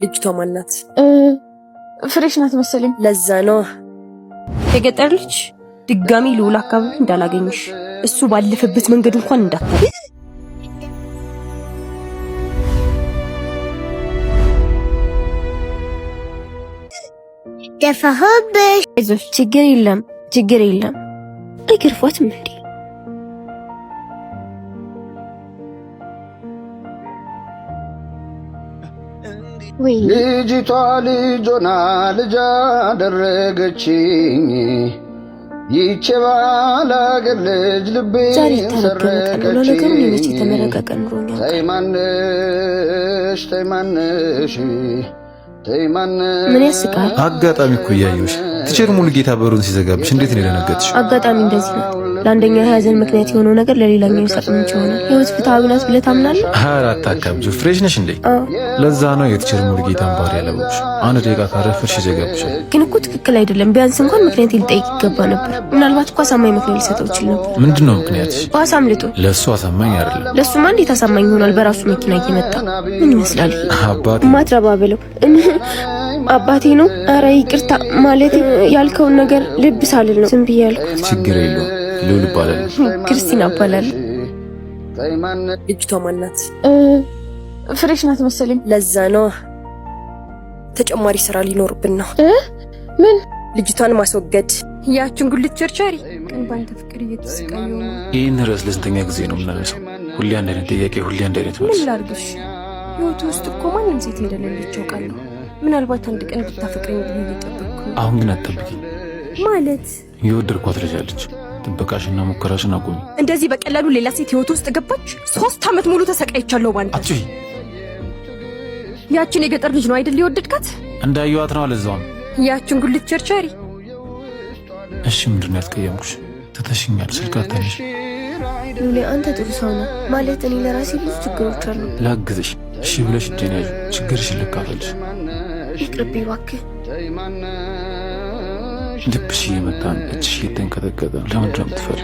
ልጅቷ ማናት? ፍሬሽ ናት መሰለኝ። ለዛ ነው የገጠር ልጅ ድጋሚ ልውል አካባቢ እንዳላገኝሽ እሱ ባለፈበት መንገድ እንኳን እንዳታይ። ደፋህብሽ። አይዞሽ፣ ችግር የለም። አይገርፏትም እንዴ? ልጅቷ ልጆና ልጅ አደረገችኝ ይቼ ባላገር ልጅ ልቤ ሰረቀችኝ። ተይማነሽ ምን ያስቃል? አጋጣሚ እኮ እያየሁሽ ቲቸር ሙሉጌታ በሩን ሲዘጋብሽ እንዴት ነው የደነገጥሽ? አጋጣሚ እንደዚህ ነው። ለአንደኛው የሀዘን ምክንያት የሆነው ነገር ለሌላኛው ይሰጥ ምን ይሆናል? ህይወት ፍትሃዊ ናት ብለህ ታምናለህ? አራት አካብጁ ፍሬሽ ነሽ እንዴ? ለዛ ነው የቲቸር ሙሉጌታን ባህሪ ያለውሽ። አንድ ደቂቃ ካረፈሽ ይዘጋብሻል። ግን እኮ ትክክል አይደለም። ቢያንስ እንኳን ምክንያት ሊጠይቅ ይገባ ነበር። ምናልባት እኮ አሳማኝ ምክንያት ሊሰጠው ይችል ነበር። ምንድነው ምክንያትሽ? ኳስ አምልጦ። ለሱ አሳማኝ አይደለም። ለሱማ እንዴት አሳማኝ ይሆናል? በራሱ መኪና እየመጣ ምን ይመስላል? አባቴ ማትረባ ብለው አባቴ ነው። አረ ይቅርታ ማለት ያልከውን ነገር ልብ ሳልል ነው ዝም ብዬ ያልኩት። ችግር የለውም። ልውል ይባላል። ክርስቲና ይባላል። ልጅቷ ማናት? ፍሬሽ ናት መሰለኝ። ለዛ ነው ተጨማሪ ስራ ሊኖርብን ነው። ምን? ልጅቷን ማስወገድ። ያችን ጉልት ቸርቻሪ ቀን ባንተ ፍቅር እየተሰቃዩ ነው። ይህን ርዕስ ለስንተኛ ጊዜ ነው የምናነሳው? ሁሌ አንድ አይነት ጥያቄ፣ ሁሌ አንድ አይነት መልስ። ምን ላድርግሽ? ህይወት ውስጥ እኮ ማንም ሴት እንደሌለች አውቃለሁ። ምናልባት አንድ ቀን ብታፈቅረኝ ብዬ እየጠበቅኩ ነው። አሁን ግን አትጠብቂኝ። ማለት የወደድኳት ልጅ አለች። ጥበቃሽና ሙከራሽን አቁሚ። እንደዚህ በቀላሉ ሌላ ሴት ህይወት ውስጥ ገባች? 3 ዓመት ሙሉ ተሰቃይቻለሁ ባንተ። አትይ። ያችን የገጠር ልጅ ነው አይደል የወደድካት? እንዳየዋት ነው አለዛውም። ያችን ጉልት ቸርቻሪ። እሺ ምንድነው ያስቀየምኩሽ? ትተሽኛል። ስልክ አታነሽ። ሉሌ አንተ ጥሩ ሰው ነህ። ማለት እኔ ለራሴ ብዙ ችግሮች አሉ። ላግዝሽ። እሺ ብለሽ እጄን ያዥ። ችግርሽን ልካፈልሽ። ይቅርብኝ እባክህ። ልብሽ እየመታን እጅሽ እየተንቀጠቀጠ ለምንድን ነው የምትፈሪ?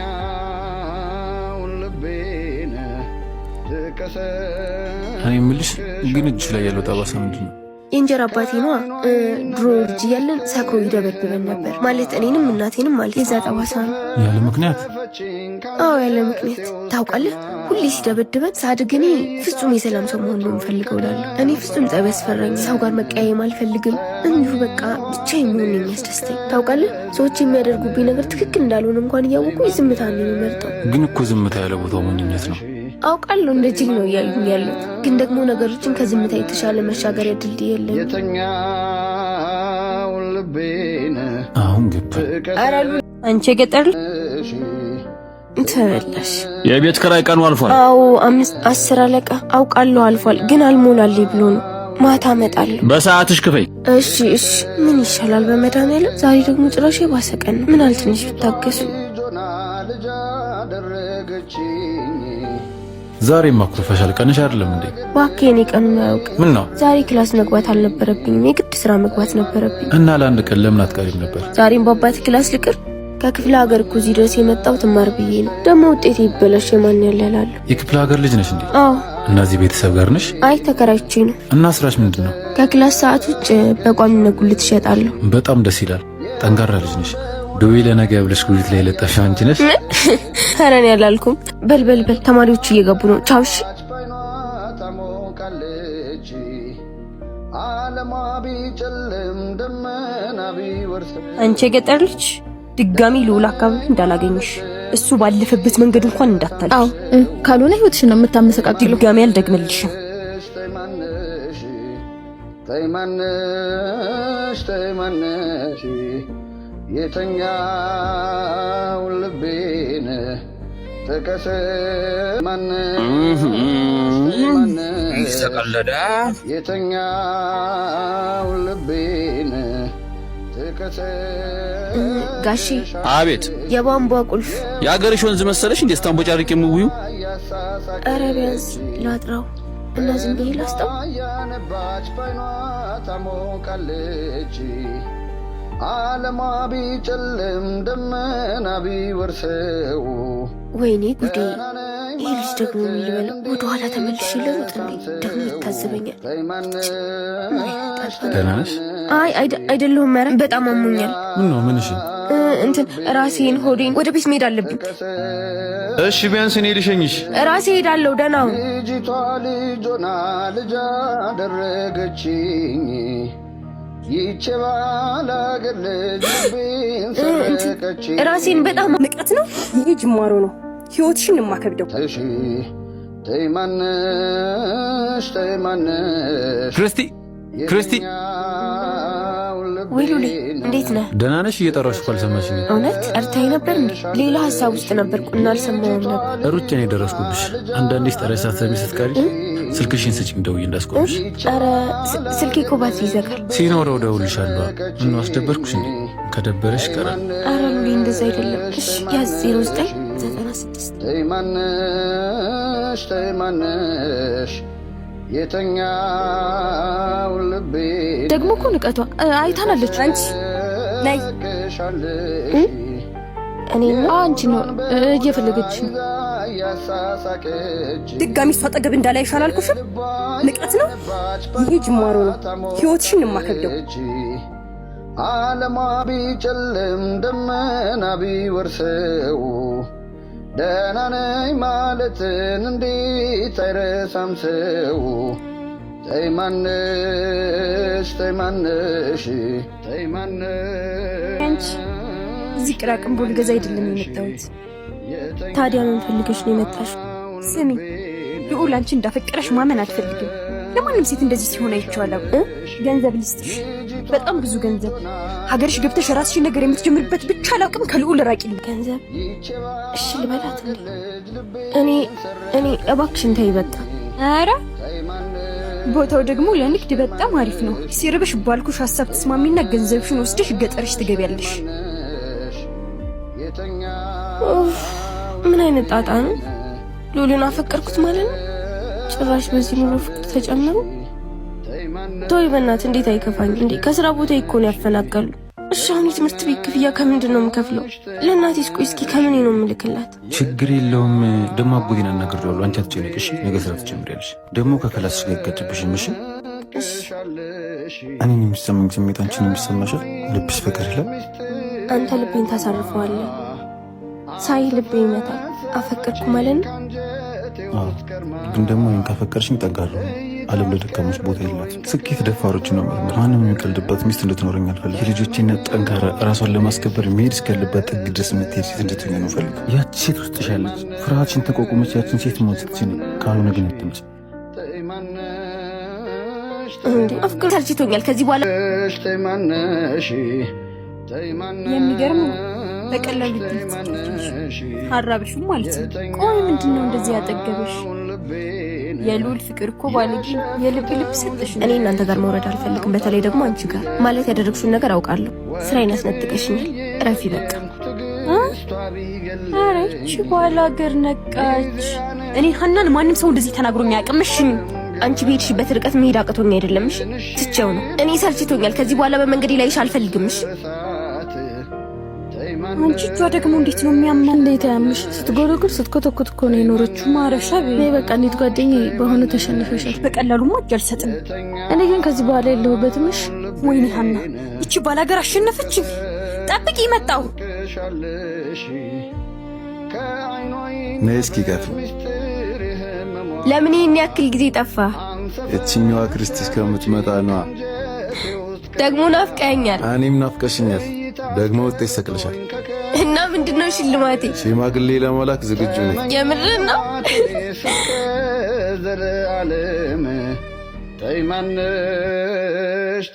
እኔ የምልሽ ግን እጅሽ ላይ ያለው ጠባሳ ምንድን ነው? የእንጀራ አባቴ ነዋ። ድሮ ልጅ እያለን ሰክሮ ይደበድበን ነበር። ማለት እኔንም እናቴንም ማለት የዛ ጠባሳ ነው። ያለ ምክንያት? አዎ ያለ ምክንያት። ታውቃለህ፣ ሁሌ ሲደበድበን ሳድግ እኔ ፍጹም የሰላም ሰው መሆን ነው የምፈልገው እላለሁ። እኔ ፍጹም ጠብ ያስፈራኝ፣ ሰው ጋር መቀያየም አልፈልግም። እንዲሁ በቃ ብቻዬን መሆን ነው የሚያስደስተኝ። ታውቃለህ፣ ሰዎች የሚያደርጉብኝ ነገር ትክክል እንዳልሆነ እንኳን እያወቁ ዝምታ ነው የሚመርጠው። ግን እኮ ዝምታ ያለ ቦታው ሞኝነት ነው። አውቃለሁ እንደ ጅል ነው እያሉኝ ያሉት። ግን ደግሞ ነገሮችን ከዝምታ የተሻለ መሻገሪያ ድልድይ የለም። አሁን ገባ። አራሉ አንቺ የገጠር ተበላሽ። የቤት ኪራይ ቀኑ አልፏል። አዎ 10 አለቃ አውቃለሁ አልፏል። ግን አልሞላልኝ ብሎ ነው። ማታ እመጣለሁ። በሰዓትሽ ክፈይ። እሺ ምን ይሻላል? በመድኃኒዓለም ዛሬ ደግሞ ጭራሽ የባሰ ቀን ነው። ምን አልትንሽ ብታገሱ። ዛሬ ማኩረፈሻል። ቀንሽ አይደለም እንዴ? እባክህ የኔ ቀን ነው ያውቅ። ምን ነው ዛሬ ክላስ መግባት አልነበረብኝም። የግድ ስራ መግባት ነበረብኝ። እና ለአንድ ቀን ለምን አትቀሪም ነበር? ዛሬም በአባቴ ክላስ ልቅር? ከክፍለ ሀገር እኮ እዚህ ድረስ የመጣው ትማር ብዬ ነው። ደግሞ ውጤት ይበላሽ የማን ያላላሉ። የክፍለ ሀገር ልጅ ነሽ እንዴ? አዎ። እና እዚህ ቤተሰብ ጋር ነሽ? አይ ተከራይቼ ነው። እና ስራሽ ምንድን ነው? ከክላስ ሰዓት ውጭ በቋሚነት ጉልት እሸጣለሁ። በጣም ደስ ይላል። ጠንካራ ልጅ ነሽ። ዱቤ ለነገ ብለሽ ጉልት ላይ የለጠፍሽ አንቺ ነሽ? ኧረ እኔ አላልኩም። በል ተማሪዎቹ እየገቡ ነው። ቻው። እሺ አንቺ የገጠር ልጅ ድጋሚ ልውል አካባቢ እንዳላገኝሽ እሱ ባለፈበት መንገድ እንኳን እንዳታልፊ። አዎ ካልሆነ ህይወትሽን ነው የምታመሰቃቅለው። ድጋሚ አልደግምልሽም። ተይማነሽ የተኛው ልቤን ተቀለደ። የተኛው ልቤን ጋሺ። አቤት። የቧንቧ ቁልፍ የአገርሽ ወንዝ መሰለሽ እንዴ ስታንቦጫርቅ የምውዩ? ኧረ ቢያንስ ላጥራው እና ዝም ብዬ ላስጠው። ዓለማ ቢጨልም ደመና ቢወርሰው። ወይኔ ጉዴ! ይህ ልጅ ደግሞ ምን ልበለው? ወደኋላ ተመልሼ ልሩጥ እንዴ? ደግሞ ይታዘበኛል። ደህና ነሽ? አይ አይደለሁም። ኧረ በጣም አሞኛል። ምን ነው? ምንሽ? እንትን ራሴን ሆዴን ወደ ቤት መሄድ አለብኝ። እሺ ቢያንስ እኔ ልሸኝሽ። ራሴ ሄዳለሁ። ደህና ሁን። ልጅቷ ልጆና ልጅ አደረገችኝ ይቼ ባላገር ልጅ ልቤን ሰረቀችኝ። ራሴን በጣም ንቀት ነው። ይሄ ጅማሮ ነው ህይወትሽን የማከብደው። እሺ ተይማነሽ ክርስቲ ወይ ሉሊ እንዴት ነህ? ደህና ነሽ? እየጠራሽ እኮ አልሰማሽኝ። እውነት ጠርታኝ ነበር እንዴ? ሌላ ሀሳብ ውስጥ ነበርኩና አልሰማሁም ነበር። ሩጬ ነው የደረስኩብሽ። አንዳንዴ ስጠራሽ ሳትሰሚ ስትቀሪ ስልክሽን ስጪኝ ደውዬ እንዳስቆምሽ። ኧረ ስልኬ እኮ ባትሪ ይዘጋል። ሲኖረው እደውልልሻለሁ። ምነው አስደበርኩሽ እንዴ? ከደበረሽ ቀራል። ኧረ ሉሊ እንደዛ አይደለም። እሺ ያዝ 0996 ተይማነሽ የተኛው ልቤ ደግሞ እኮ ንቀቷ አይታናለች። አንቺ ላይ እኔ አንቺ ነው እየፈለገች ድጋሚ እሷ አጠገብ እንዳላይሽ አላልኩሽም? ንቀት ነው ይሄ ጅማሮ ነው ህይወትሽን የማከብደው። ዓለሟ ቢጨልም ደመና ቢወርሰው ደህና ነኝ ማለትን እንዴት አይረሳም ሰው። ተይማነሽ አንቺ እዚህ ቅራቅንቦ ልገዛ አይደለም የመጣሁት። ታዲያ ምን ፈልገሽ ነው የመጣሽ? ስሚ ልዑል አንቺ እንዳፈቀረሽ ማመን አልፈልግም። ለማንም ሴት እንደዚህ ሲሆን አይቼዋለሁ። ገንዘብ ልስጥሽ፣ በጣም ብዙ ገንዘብ። ሀገርሽ ገብተሽ ራስሽን ነገር የምትጀምርበት ብቻ አላውቅም። ከልዑል ራቂልኝ። ገንዘብ እሺ ልበላት እንዴ? እኔ እባክሽን ተይ በቃ። ኧረ ቦታው ደግሞ ለንግድ በጣም አሪፍ ነው። ሲርብሽ ባልኩሽ ሀሳብ ተስማሚና ገንዘብሽን ወስደሽ ገጠርሽ ትገቢያለሽ። ምን አይነት ጣጣ ነው? ሉልን አፈቀርኩት ማለት ነው? ጭራሽ በዚህ ኑሮ ፍቅር ተጨምሮ። ተይ በእናትህ፣ እንዴት አይከፋኝ እንዴ? ከስራ ቦታ እኮ ነው ያፈናቀሉ። እሺ አሁን የትምህርት ቤት ክፍያ ከምንድን ነው የምከፍለው? ለእናቴስ ቆይ እስኪ ከምን ነው የምልክላት? ችግር የለውም። ደግሞ አጎቴን አናግሬዋለሁ። አንቺ አትጨነቂሽ፣ ነገ ስራ ትጀምሪያለሽ። ደግሞ ከክላስሽ ጋር ይጋጭብሽም። እሺ እኔን የሚሰማኝ ስሜት አንቺን የሚሰማሻል። ልብሽ ፍቅር ይላል። አንተ ልቤን ታሳርፈዋለህ። ሳይ ልቤ ይመታል። አፈቀርኩ ማለት ነው። ግን ደግሞ ይህን ካፈቀርሽኝ ጠጋለሁ። ዓለም ለደካሞች ቦታ የላት። ስኬት ደፋሮች ነው የሚመር። ማንም የሚቀልድባት ሚስት እንድትኖረኝ አልፈልግም። የልጆቼና ጠንካራ ራሷን ለማስከበር መሄድ እስካለባት ጥግ ድረስ የምትሄድ ሴት እንድትሆኝ ነው ፈልግ። ያቺ ሴት ውስጥ ያለች ፍርሃትሽን ተቋቁመች ያችን ሴት መሆን ስትችል፣ ካልሆነ ግን አትምጭ። አፍቅር ሰልችቶኛል። ከዚህ በኋላ የሚገርም ነው። በቀላሉ አራብሽም ማለት ነው። ቆይ ምንድነው እንደዚህ ያጠገበሽ? የልዑል ፍቅር እኮ ባለጌ የልብ ሰጠሽ። እኔ እናንተ ጋር መውረድ አልፈልግም። በተለይ ደግሞ አንቺ ጋር ማለት ያደረግሽውን ነገር አውቃለሁ። ስራዬን አስነጥቀሽኛል። ረፊ በቃ። ኧረ እቺ ባለ ሀገር ነቃች። እኔ ሀናን ማንም ሰው እንደዚህ ተናግሮኝ አያውቅም። እሺ አንቺ በሄድሽበት ርቀት መሄድ አቅቶኝ አይደለም። እሺ ትቼው ነው። እኔ ሰልችቶኛል። ከዚህ በኋላ በመንገዴ ላይሽ አልፈልግም። እሺ አንቺ እጇ ደግሞ እንዴት ነው የሚያምነው? እንዴት ያምሽ? ስትጎረጉር ስትኮተኮት እኮ ነው የኖረችው። ማረሻ በቃ እንዴት ጓደኛዬ በሆነ ተሸንፈሻል። በቀላሉማ እጅ አልሰጥም። እኔ ግን ከዚህ በኋላ የለሁበትም። እሺ ወይኔ ሀና እቺ ባላገር አሸነፈችኝ። ጠብቂ መጣሁ። ነይ እስኪ ጋፍ ለምን ይህን ያክል ጊዜ ጠፋ? እቺኛዋ ክርስቲ እስከምትመጣ ነዋ። ደግሞ ናፍቀኸኛል። እኔም ናፍቀሽኛል። ደግሞ ውጤት ሰቅልሻል። እና ምንድነው ሽልማቴ? ሽማግሌ ለመላክ ዝግጁ ነኝ። የምርህን ነው? ዘለዓለም ተይማነሽ